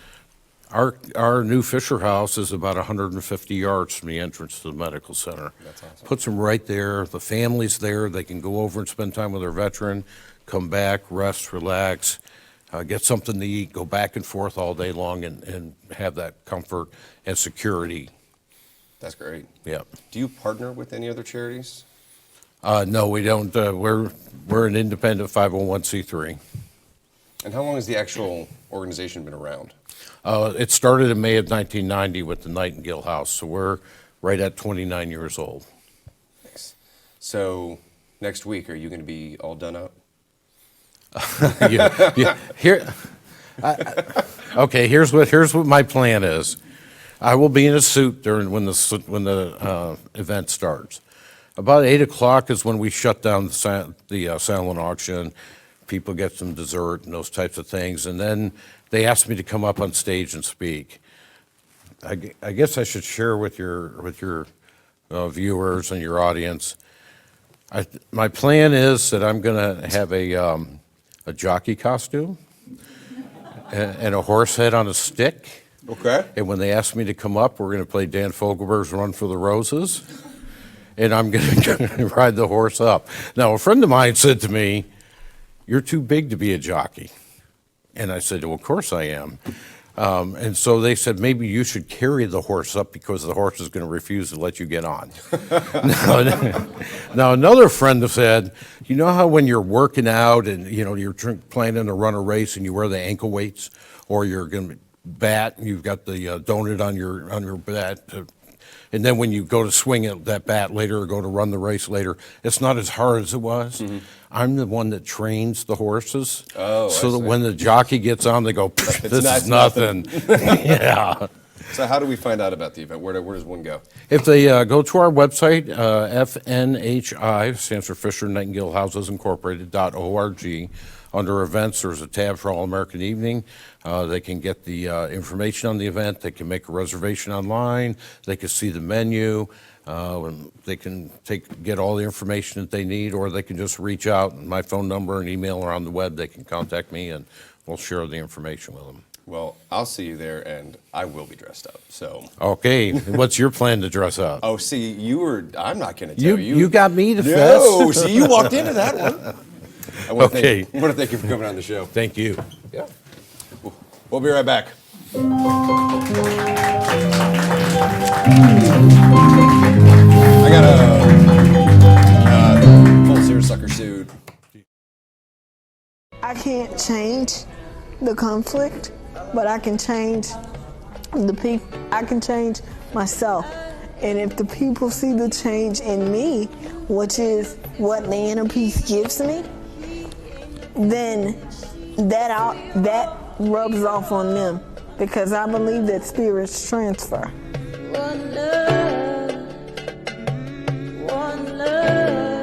S13: Our new Fisher House is about 150 yards from the entrance to the medical center.
S2: That's awesome.
S13: Puts them right there. The family's there. They can go over and spend time with their veteran, come back, rest, relax, get something to eat, go back and forth all day long, and have that comfort and security.
S2: That's great.
S13: Yeah.
S2: Do you partner with any other charities?
S13: No, we don't. We're an independent 501c3.
S2: And how long has the actual organization been around?
S13: It started in May of 1990 with the Nightingale House, so we're right at 29 years old.
S2: Nice. So next week, are you going to be all done up?
S13: Yeah. Okay. Here's what my plan is. I will be in a suit during when the event starts. About 8 o'clock is when we shut down the silent auction. People get some dessert and those types of things, and then they asked me to come up on stage and speak. I guess I should share with your viewers and your audience. My plan is that I'm going to have a jockey costume and a horse head on a stick.
S2: Okay.
S13: And when they ask me to come up, we're going to play Dan Fogelberg's Run for the Roses. And I'm going to ride the horse up. Now, a friend of mine said to me, "You're too big to be a jockey." And I said, "Well, of course I am." And so they said, "Maybe you should carry the horse up because the horse is going to refuse to let you get on." Now, another friend said, "You know how when you're working out and you're planning to run a race and you wear the ankle weights, or you're going to bat and you've got the donut on your bat, and then when you go to swing that bat later or go to run the race later, it's not as hard as it was." Mm-hmm. I'm the one that trains the horses, so that when the jockey gets on, they go, "This is nothing." Yeah.
S2: So how do we find out about the event? Where does one go?
S13: If they go to our website, FNHI, stands for Fisher Nightingale Houses Incorporated.org. Under events, there's a tab for All-American Evening. They can get the information on the event. They can make a reservation online. They can see the menu. They can get all the information that they need, or they can just reach out. My phone number and email are on the web. They can contact me, and we'll share the information with them.
S2: Well, I'll see you there, and I will be dressed up. So.
S13: Okay. What's your plan to dress up?
S2: Oh, see, I'm not going to tell you.
S13: You got me to
S2: No,
S13: fess.
S2: see, you walked into that one. I want to thank you for coming on the show.
S13: Thank you.
S2: Yeah. We'll be right back. I got a full seersucker suit.
S14: I can't change the conflict, but I can change the people. I can change myself. And if the people see the change in me, which is what the inner peace gives me, then that rubs off on them, because I believe that spirits transfer. One love, one love.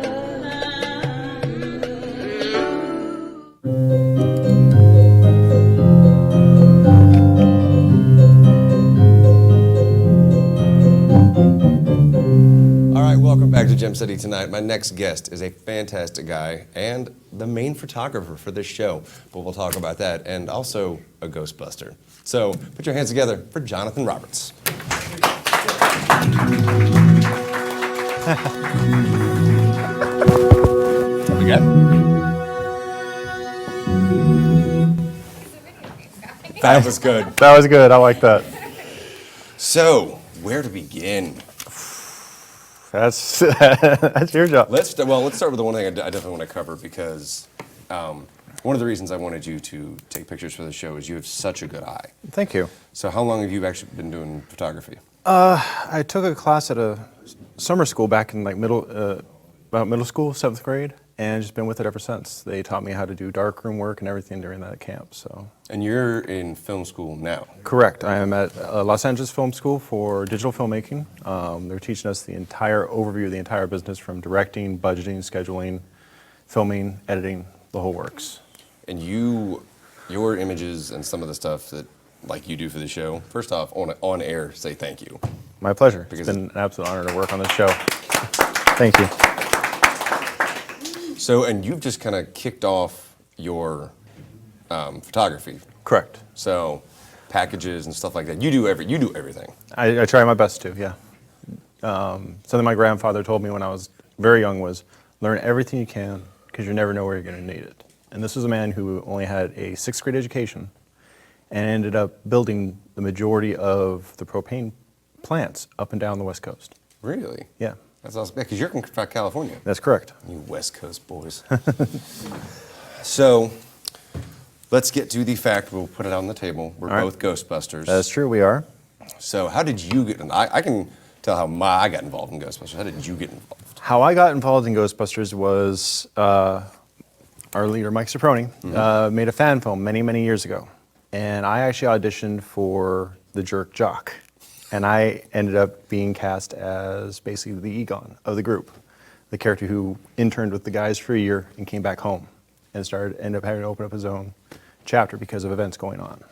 S2: Welcome back to Gem City tonight. My next guest is a fantastic guy and the main photographer for this show, but we'll talk about that, and also a Ghostbuster. So put your hands together for Jonathan Roberts. We got That was good.
S15: That was good. I like that.
S2: So, where to begin?
S15: That's your job.
S2: Let's start with the one thing I definitely want to cover, because one of the reasons I wanted you to take pictures for the show is you have such a good eye.
S15: Thank you.
S2: So how long have you actually been doing photography?
S15: I took a class at a summer school back in about middle school, 7th grade, and just been with it ever since. They taught me how to do darkroom work and everything during that camp. So.
S2: And you're in film school now?
S15: Correct. I am at Los Angeles Film School for digital filmmaking. They're teaching us the entire overview of the entire business, from directing, budgeting, scheduling, filming, editing, the whole works.
S2: And your images and some of the stuff that you do for the show, first off, on air, say thank you.
S15: My pleasure. It's been an absolute honor to work on this show. Thank you.
S2: So, and you've just kind of kicked off your photography.
S15: Correct.
S2: So, packages and stuff like that. You do everything.
S15: I try my best to, yeah. Something my grandfather told me when I was very young was, learn everything you can, because you never know where you're going to need it. And this was a man who only had a 6th grade education and ended up building the majority of the propane plants up and down the West Coast.
S2: Really?
S15: Yeah.
S2: That's awesome. Yeah, because you're from California.
S15: That's correct.
S2: You West Coast boys. So, let's get to the fact. We'll put it on the table. We're both Ghostbusters.
S15: That's true, we are.
S2: So how did you get involved? I can tell how I got involved in Ghostbusters. How did you get involved?
S15: How I got involved in Ghostbusters was our leader, Mike Ciproni, made a fan film many, many years ago. And I actually auditioned for the Jerk Jock. And I ended up being cast as basically the Egon of the group, the character who interned with the guys for a year and came back home and ended up having to open up his own chapter because of events going on.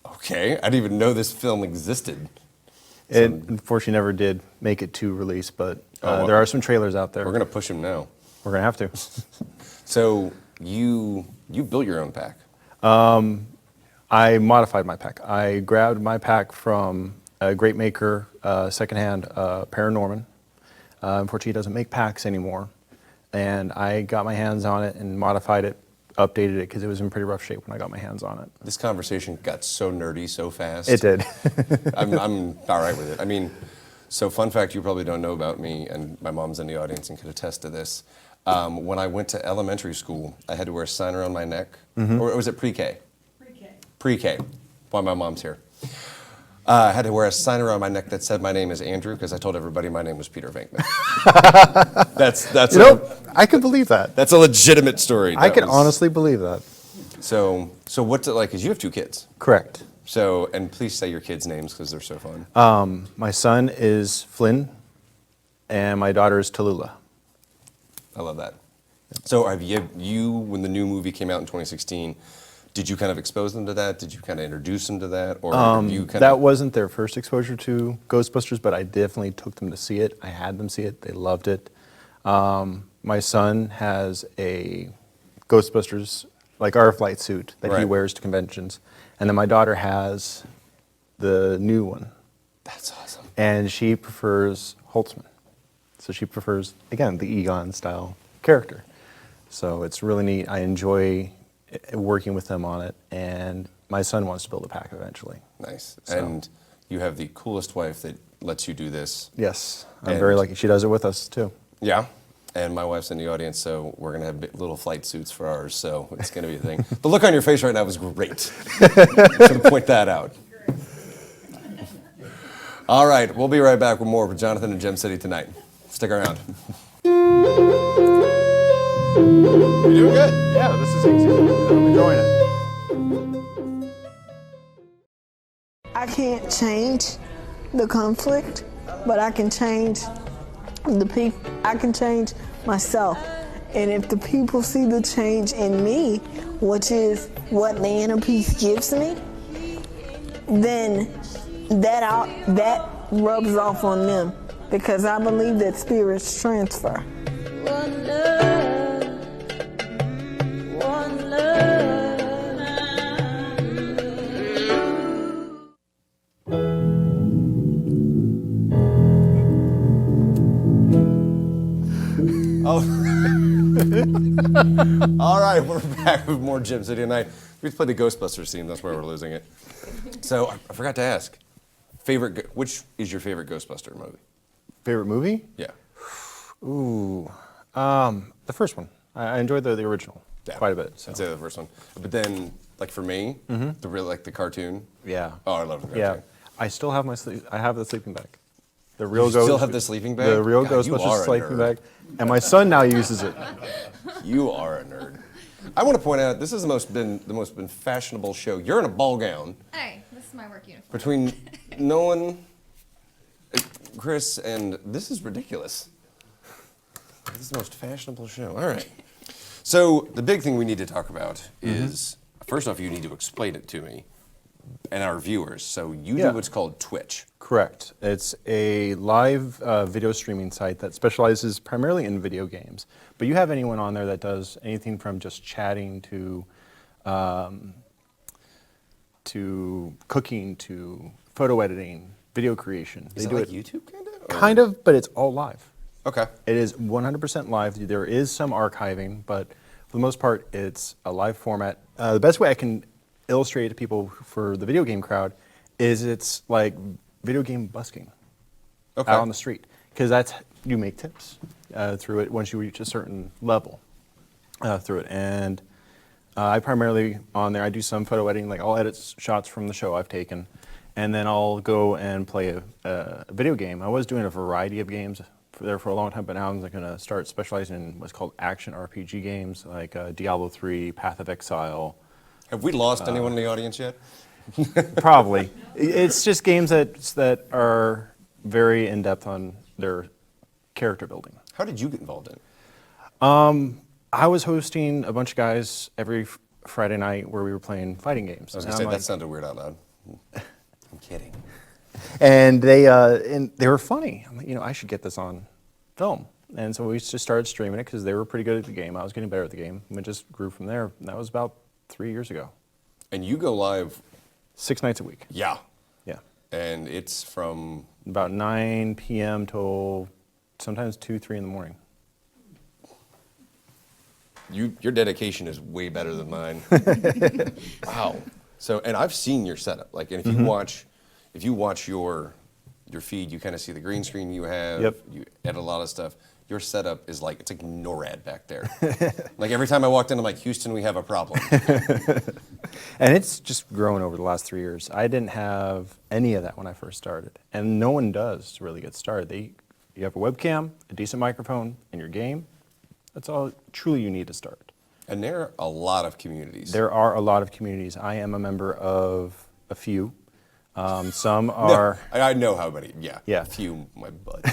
S2: Okay, I didn't even know this film existed.
S15: It unfortunately never did make it to release, but
S2: well,
S15: there are some trailers out there.
S2: We're going to push him now.
S15: We're going to have to.
S2: So you built your own pack.
S15: I modified my pack. I grabbed my pack from a great maker, secondhand, Paranorman. Unfortunately, he doesn't make packs anymore. And I got my hands on it and modified it, updated it, because it was in pretty rough shape when I got my hands on it.
S2: This conversation got so nerdy so fast.
S15: It did.
S2: I'm all right with it. I mean, so fun fact you probably don't know about me, and my mom's in the audience and could attest to this. When I went to elementary school, I had to wear a sign around my neck. Or was it pre-K? Pre-K. Pre-K. Why my mom's here. I had to wear a sign around my neck that said my name is Andrew because I told everybody my name was Peter Venkman.
S15: I can believe that.
S2: That's a legitimate story.
S15: I can honestly believe that.
S2: So what's it like? Because you have 2 kids.
S15: Correct.
S2: So, and please say your kids' names because they're so fun.
S15: My son is Flynn, and my daughter is Tallulah.
S2: I love that. So have you, when the new movie came out in 2016, did you kind of expose them to that? Did you kind of introduce them to that? Or have you kind
S15: that wasn't their first exposure to Ghostbusters, but I definitely took them to see it. I had them see it. They loved it. My son has a Ghostbusters, like our flight suit that he wears to conventions. And then my daughter has the new one.
S2: That's awesome.
S15: And she prefers Holtzman. So she prefers, again, the Egon style character. So it's really neat. I enjoy working with them on it, and my son wants to build a pack eventually.
S2: Nice.
S15: So.
S2: And you have the coolest wife that lets you do this.
S15: Yes, I'm very lucky. She does it with us too.
S2: Yeah, and my wife's in the audience, so we're gonna have little flight suits for ours, so it's gonna be a thing. The look on your face right now was great. Just to point that out. All right, we'll be right back with more with Jonathan and Gem City tonight. Stick around. You're doing good.
S15: Yeah, this is easy. I'm enjoying it.
S14: I can't change the conflict, but I can change the people. I can change myself. And if the people see the change in me, which is what the inner peace gives me, then that rubs off on them, because I believe that spirits transfer.
S2: All right, we're back with more Gem City tonight. We just played the Ghostbusters theme. That's where we're losing it. So I forgot to ask, which is your favorite Ghostbuster movie?
S15: Favorite movie?
S2: Yeah.
S15: Ooh, the first one. I enjoyed the original quite a bit. So.
S2: I'd say the first one. But then, like for me, the cartoon.
S15: Yeah.
S2: Oh, I love the cartoon.
S15: Yeah. I still have I have the sleeping bag. The real
S2: still have the sleeping bag?
S15: The real Ghostbusters sleeping bag. And my son now uses it.
S2: You are a nerd. I want to point out this has the most been fashionable show. You're in a ball gown.
S4: Hey, this is my work uniform.
S2: Between Nolan, Chris, and this is ridiculous. This is the most fashionable show. All right. So the big thing we need to talk about is, first off, you need to explain it to me and our viewers. So you do what's called Twitch.
S15: Correct. It's a live video streaming site that specializes primarily in video games. But you have anyone on there that does anything from just chatting to cooking to photo editing, video creation.
S2: Is it like YouTube kind of?
S15: Kind of, but it's all live.
S2: Okay.
S15: It is 100% live. There is some archiving, but for the most part, it's a live format. The best way I can illustrate to people for the video game crowd is it's like video game busking out on the street, because that's you make tips through it once you reach a certain level through it. And I primarily on there I do some photo editing, like I'll edit shots from the show I've taken, and then I'll go and play a video game. I was doing a variety of games there for a long time, but now I'm going to start specializing in what's called action RPG games, like Diablo 3, Path of Exile.
S2: Have we lost anyone in the audience yet?
S15: Probably. It's just games that are very in-depth on their character building.
S2: How did you get involved in it?
S15: I was hosting a bunch of guys every Friday night where we were playing fighting games.
S2: I was going to say, that sounded weird out loud. I'm kidding.
S15: And they were funny. I'm like, I should get this on film. And so we just started streaming it because they were pretty good at the game. I was getting better at the game. And it just grew from there. And that was about 3 years ago.
S2: And you go live
S15: 6 nights a week.
S2: Yeah.
S15: Yeah.
S2: And it's from
S15: about 9 p.m. till sometimes 2, 3 in the morning.
S2: Your dedication is way better than mine. Wow. So, and I've seen your setup. Like, and if you watch your feed, you kind of see the green screen you have.
S15: Yep.
S2: You edit a lot of stuff. Your setup is like, it's like NORAD back there. Like every time I walked in, I'm like, Houston, we have a problem.
S15: And it's just grown over the last 3 years. I didn't have any of that when I first started. And no one does to really get started. You have a webcam, a decent microphone, and your game. That's all truly you need to start.
S2: And there are a lot of communities.
S15: There are a lot of communities. I am a member of a few. Some are...
S2: No, I know how many, yeah.
S15: Yeah.
S2: A few, my butt.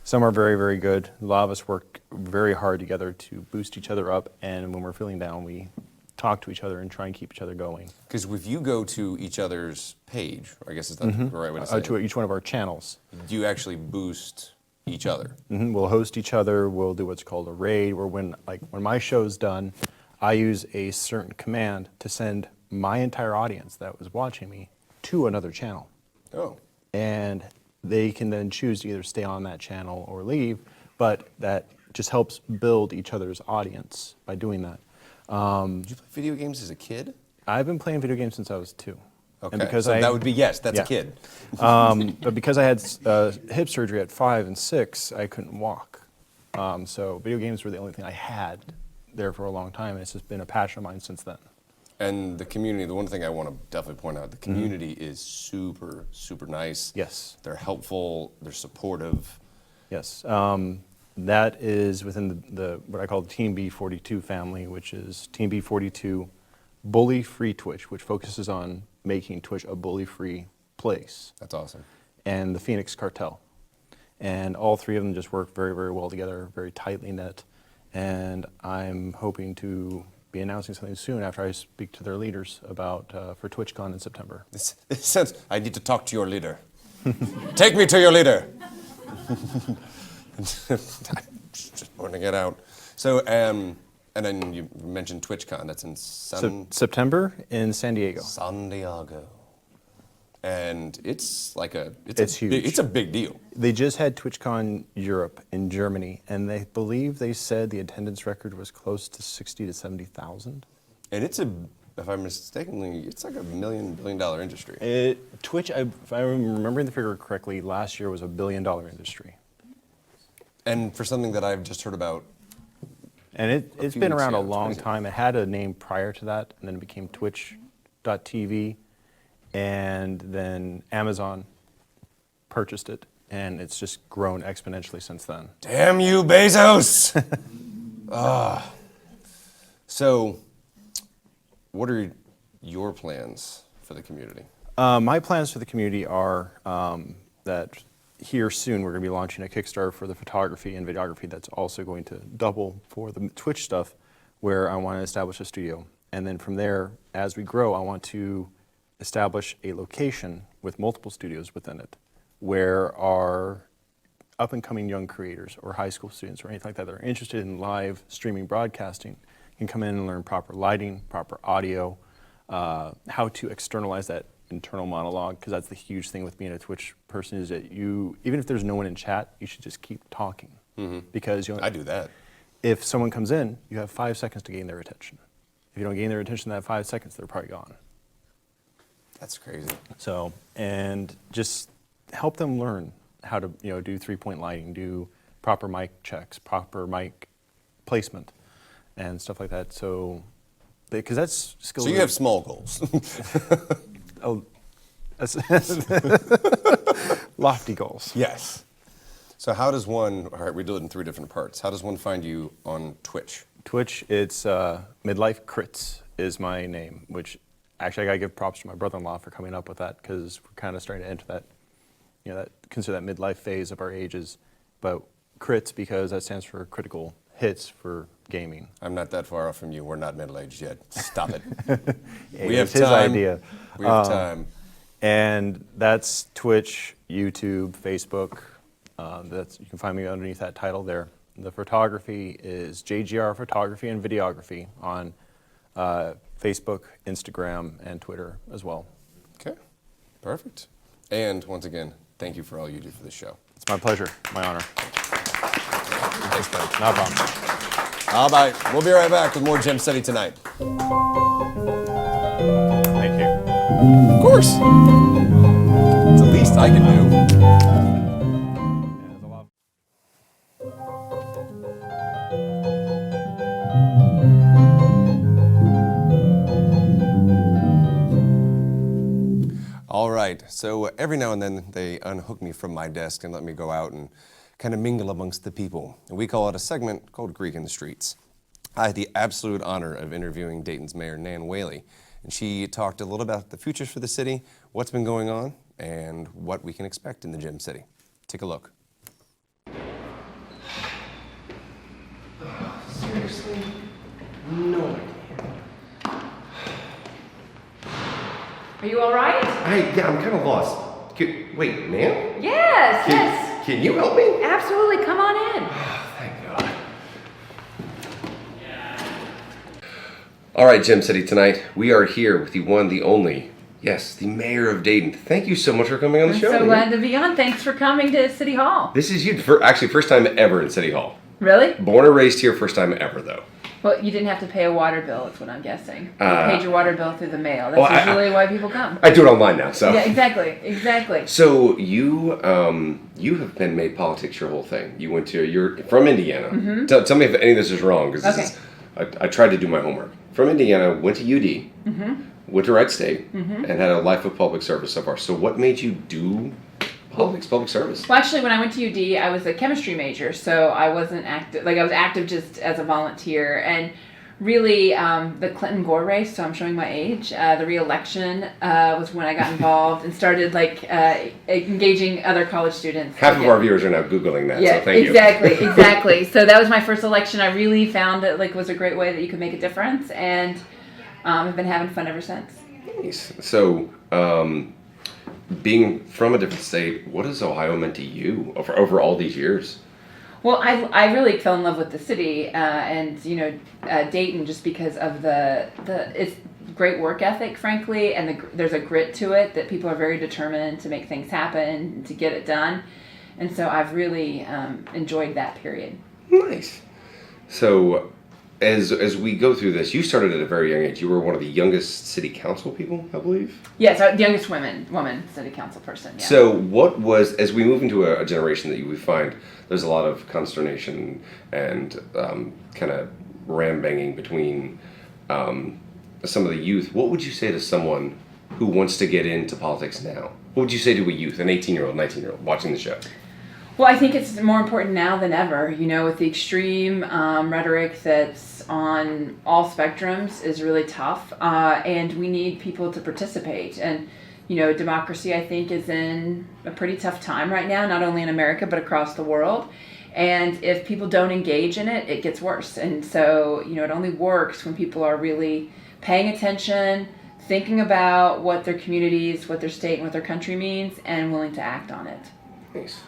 S15: Some are very, very good. A lot of us work very hard together to boost each other up, and when we're feeling down, we talk to each other and try and keep each other going.
S2: Because if you go to each other's page, I guess it's not the right way to say it.
S15: To each one of our channels.
S2: Do you actually boost each other?
S15: We'll host each other. We'll do what's called a raid, where when my show's done, I use a certain command to send my entire audience that was watching me to another channel.
S2: Oh.
S15: And they can then choose to either stay on that channel or leave, but that just helps build each other's audience by doing that.
S2: Did you play video games as a kid?
S15: I've been playing video games since I was 2.
S2: Okay,
S15: and because
S2: so that would be yes, that's
S15: yeah.
S2: a kid.
S15: But because I had hip surgery at 5 and 6, I couldn't walk. So video games were the only thing I had there for a long time, and it's just been a passion of mine since then.
S2: And the community, the one thing I want to definitely point out, the community is super, super nice.
S15: Yes.
S2: They're helpful, they're supportive.
S15: Yes. That is within the what I call the Team B42 family, which is Team B42 Bully Free Twitch, which focuses on making Twitch a bully-free place.
S2: That's awesome.
S15: And the Phoenix Cartel. And all three of them just work very, very well together, very tightly knit. And I'm hoping to be announcing something soon after I speak to their leaders about for TwitchCon in September.
S2: This sounds, I need to talk to your leader. Take me to your leader. Just pointing it out. So, and then you mentioned TwitchCon. That's in
S15: September in San Diego.
S2: San Diego. And it's like
S15: it's huge.
S2: It's a big deal.
S15: They just had TwitchCon Europe in Germany, and they believe they said the attendance record was close to 60 to 70,000.
S2: And it's if I'm mistakenly, it's like $1 billion industry.
S15: Twitch, if I'm remembering the figure correctly, last year was $1 billion industry.
S2: And for something that I've just heard about.
S15: And it's been around a long time. It had a name prior to that, and then it became Twitch.tv, and then Amazon purchased it, and it's just grown exponentially since then.
S2: Damn you, Bezos! So, what are your plans for the community?
S15: My plans for the community are that here soon we're going to be launching a Kickstarter for the photography and videography that's also going to double for the Twitch stuff, where I want to establish a studio. And then from there, as we grow, I want to establish a location with multiple studios within it, where our up-and-coming young creators or high school students or anything like that that are interested in live streaming broadcasting can come in and learn proper lighting, proper audio, how to externalize that internal monologue, because that's the huge thing with being a Twitch person is that you, even if there's no one in chat, you should just keep talking. Because
S2: I do that.
S15: If someone comes in, you have 5 seconds to gain their attention. If you don't gain their attention in that 5 seconds, they're probably gone.
S2: That's crazy.
S15: So, and just help them learn how to, do 3-point lighting, do proper mic checks, proper mic placement, and stuff like that. So, because that's skills.
S2: So you have small goals.
S15: Oh, that's lofty goals.
S2: Yes. So how does one, all right, we do it in 3 different parts. How does one find you on Twitch?
S15: Twitch, it's Midlife Crits is my name, which actually I gotta give props to my brother-in-law for coming up with that, because we're kind of starting to enter that, consider that midlife phase of our ages. But crits, because that stands for critical hits for gaming.
S2: I'm not that far off from you. We're not middle-aged yet. Stop it.
S15: We have his idea.
S2: We have time.
S15: And that's Twitch, YouTube, Facebook, You can find me underneath that title there. The photography is JGR Photography and Videography on Facebook, Instagram, and Twitter as well.
S2: Okay, perfect. And once again, thank you for all you do for the show.
S15: It's my pleasure, my honor.
S2: Thanks, buddy.
S15: No problem.
S2: All right, we'll be right back with more Gem Study tonight.
S15: Thank you.
S2: Of course. It's the least I can do. All right, so every now and then they unhook me from my desk and let me go out and kind of mingle amongst the people. And we call it a segment called Greek in the Streets. I had the absolute honor of interviewing Dayton's mayor, Nan Whaley, and she talked a little about the futures for the city, what's been going on, and what we can expect in the Gem City. Take a look.
S16: Seriously? No idea.
S17: Are you all right?
S16: Yeah, I'm kind of lost. Wait, ma'am?
S17: Yes.
S16: Can you help me?
S17: Absolutely. Come on in.
S16: Thank God. All right, Gem City, tonight we are here with the one, the only, yes, the mayor of Dayton. Thank you so much for coming on the show.
S17: I'm so glad to be on. Thanks for coming to City Hall.
S16: This is you, actually first time ever in City Hall.
S17: Really?
S16: Born and raised here, first time ever though.
S17: Well, you didn't have to pay a water bill, that's what I'm guessing. You paid your water bill through the mail. That's
S16: well,
S17: usually why people come.
S16: I do it online now, so.
S17: Yeah, exactly.
S16: So you have been made politics your whole thing. You're from Indiana.
S17: Mm-hmm.
S16: Tell me if any of this is wrong, because
S17: Okay.
S16: I tried to do my homework. From Indiana, went to UD,
S17: Mm-hmm.
S16: went to Wright State,
S17: Mhm.
S16: and had a life of public service so far. So what made you do politics, public service?
S17: Well, actually, when I went to UD, I was a chemistry major, so I wasn't active. Like, I was active just as a volunteer. And really, the Clinton-Gore race, so I'm showing my age, the re-election was when I got involved and started, engaging other college students.
S16: Half of our viewers are now Googling that,
S17: Yeah,
S16: so thank you.
S17: Exactly. So that was my first election. I really found it was a great way that you could make a difference, and I've been having fun ever since.
S16: Nice. So, being from a different state, what has Ohio meant to you over all these years?
S17: Well, I really fell in love with the city and Dayton just because of it's great work ethic, frankly, and there's a grit to it that people are very determined to make things happen, to get it done, and so I've really enjoyed that period.
S16: Nice. So, as we go through this, you started at a very young age. You were one of the youngest city council people, I believe.
S17: Yes, the youngest woman city council person. Yeah.
S16: So what was, as we move into a generation that we find there's a lot of consternation and kind of ram-banging between some of the youth, what would you say to someone who wants to get into politics now? What would you say to a youth, an 18-year-old, 19-year-old watching the show?
S17: Well, I think it's more important now than ever, with the extreme rhetoric that's on all spectrums is really tough, and we need people to participate. And, democracy, I think, is in a pretty tough time right now, not only in America, but across the world. And if people don't engage in it, it gets worse. And so, it only works when people are really paying attention, thinking about what their communities, what their state, and what their country means, and willing to act on it.
S16: Nice.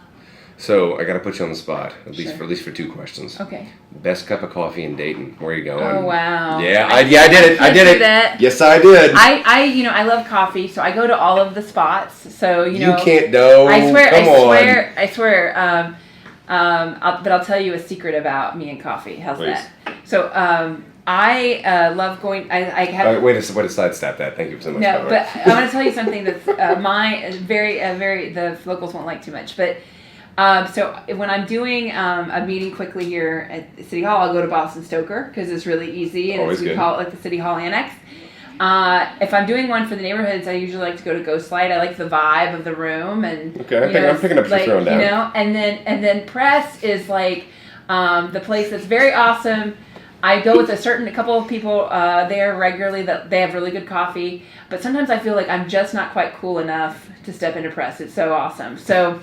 S16: So I got to put you on the spot, at
S17: Sure.
S16: least for two questions.
S17: Okay.
S16: Best cup of coffee in Dayton. Where are you going?
S17: Oh, wow.
S16: Yeah, I did it. I did it.
S17: That.
S16: Yes, I did.
S17: I love coffee, so I go to all of the spots. So
S16: You can't know.
S17: I swear.
S16: Come on.
S17: But I'll tell you a secret about me and coffee. How's
S16: Please.
S17: that? So I love going. I have.
S16: Way to sidestep that. Thank you so much.
S17: No, but I want to tell you something that's the locals won't like too much, but. So when I'm doing a meeting quickly here at City Hall, I'll go to Boston Stoker because it's really easy, and
S16: Always
S17: we
S16: good.
S17: call it the City Hall Annex. If I'm doing one for the neighborhoods, I usually like to go to Ghost Light. I like the vibe of the room, and
S16: Okay, I'm picking up what you're throwing down.
S17: and then Press is the place that's very awesome. I go with a couple of people there regularly that they have really good coffee, but sometimes I feel like I'm just not quite cool enough to step into Press. It's so awesome. So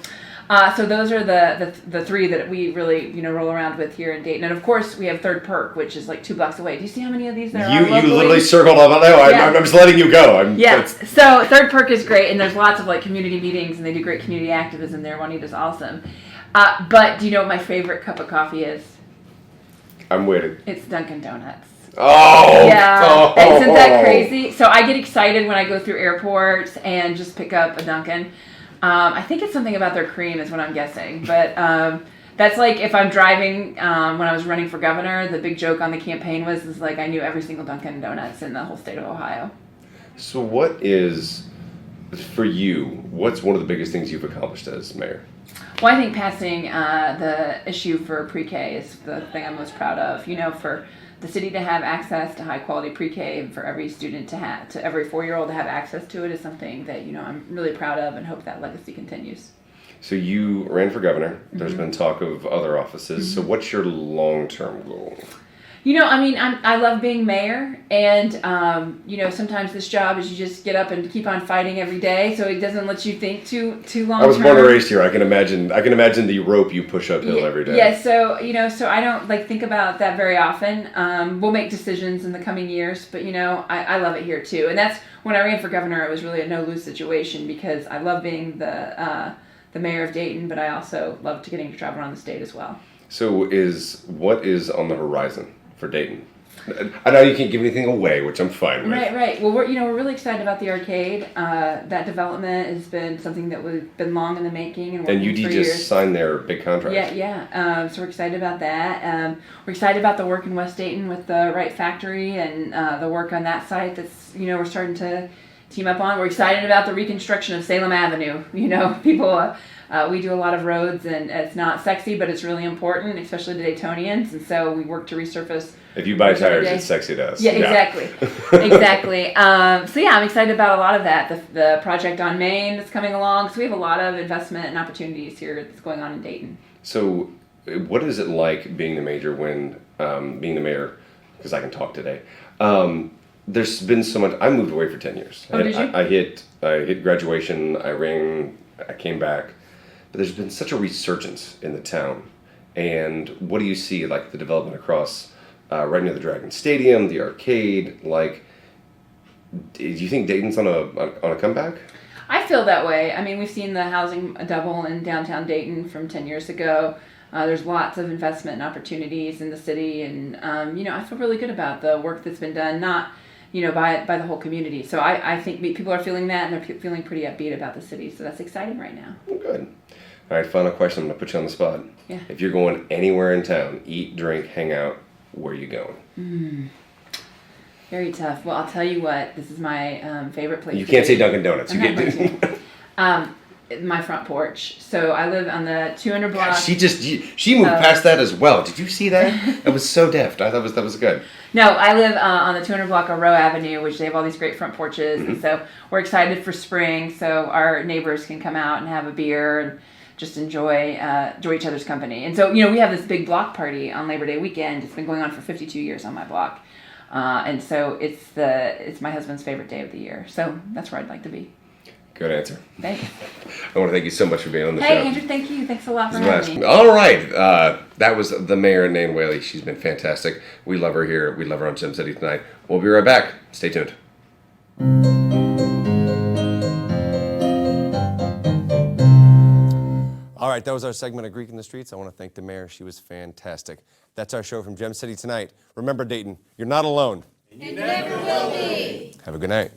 S17: those are the three that we really roll around with here in Dayton, and of course we have Third Perk, which is like 2 blocks away. Do you see how many of these there are?
S16: You
S17: locally?
S16: literally circled on. No,
S17: Yeah.
S16: I'm just letting you go.
S17: So Third Perk is great, and there's lots of community meetings, and they do great community activism there. Juanita's awesome. But do you know what my favorite cup of coffee is?
S16: I'm waiting.
S17: It's Dunkin' Donuts.
S16: Oh!
S17: Yeah,
S16: Oh.
S17: isn't that crazy? So I get excited when I go through airports and just pick up a Dunkin'. I think it's something about their cream is what I'm guessing. But that's like if I'm driving, when I was running for governor, the big joke on the campaign was like I knew every single Dunkin' Donuts in the whole state of Ohio.
S16: So what is, for you, what's one of the biggest things you've accomplished as mayor?
S17: Well, I think passing the issue for pre-K is the thing I'm most proud of. You know, for the city to have access to high-quality pre-K and for every student to every 4-year-old to have access to it is something that, you know, I'm really proud of and hope that legacy continues.
S16: So you ran for governor. There's
S17: Mhm.
S16: been talk of other offices. So what's your long-term goal?
S17: You know, I mean, I love being mayor, and you know, sometimes this job is you just get up and keep on fighting every day, so it doesn't let you think too long.
S16: I was born and raised here. I can imagine the rope you push uphill every day.
S17: Yeah, so you know, so I don't like think about that very often. We'll make decisions in the coming years, but you know, I love it here too, and that's when I ran for governor. It was really a no-lose situation because I love being the mayor of Dayton, but I also love getting to travel around the state as well.
S16: So what is on the horizon for Dayton? I know you can't give anything away, which I'm fine with.
S17: Right. Well, we're really excited about the arcade. That development has been something that we've been long in the making and working
S16: And UD
S17: for
S16: just
S17: years.
S16: signed their big contract.
S17: Yeah. So we're excited about that. We're excited about the work in West Dayton with the Wright Factory and the work on that site. That's we're starting to team up on. We're excited about the reconstruction of Salem Avenue. You know, people. We do a lot of roads, and it's not sexy, but it's really important, especially to Daytonians. And so we work to resurface.
S16: If you buy
S17: roads every
S16: tires,
S17: day.
S16: it's sexy to us.
S17: Yeah, exactly, exactly. So yeah, I'm excited about a lot of that. The project on Main that's coming along. So we have a lot of investment and opportunities here that's going on in Dayton.
S16: So, what is it like being the mayor when being the mayor? Because I can talk today. There's been so much. I moved away for 10 years.
S17: Oh, did you?
S16: I hit graduation. I ran. I came back. But there's been such a resurgence in the town. And what do you see, like the development across right near the Dragon Stadium, the arcade? Like, do you think Dayton's on a comeback?
S17: I feel that way. I mean, we've seen the housing double in downtown Dayton from 10 years ago. There's lots of investment and opportunities in the city, and I feel really good about the work that's been done, not by the whole community. So I think people are feeling that, and they're feeling pretty upbeat about the city. So that's exciting right now.
S16: Good. All right, final question. I'm gonna put you on the spot.
S17: Yeah.
S16: If you're going anywhere in town, eat, drink, hang out, where are you going?
S17: Very tough. Well, I'll tell you what. This is my favorite place.
S16: You can't say Dunkin' Donuts. You get
S17: my front porch. So I live on the 200 block.
S16: She moved past that as well. Did you see that? That was so deft. I thought that was good.
S17: No, I live on the 200 block of Rowe Avenue, which they have all these great front porches, and so we're excited for spring. So our neighbors can come out and have a beer and just enjoy each other's company. And so we have this big block party on Labor Day weekend. It's been going on for 52 years on my block, and so it's my husband's favorite day of the year. So that's where I'd like to be.
S16: Good answer.
S17: Thanks.
S16: I want to thank you so much for being on the show.
S17: Hey, Andrew, thank you. Thanks a lot for having me.
S16: All right. That was the mayor, Nan Whaley. She's been fantastic. We love her here. We love her on Gem City tonight. We'll be right back. Stay tuned.
S2: All right, that was our segment of Greek in the Streets. I want to thank the mayor. She was fantastic. That's our show from Gem City tonight. Remember, Dayton, you're not alone.
S5: And you never will be.
S2: Have a good night.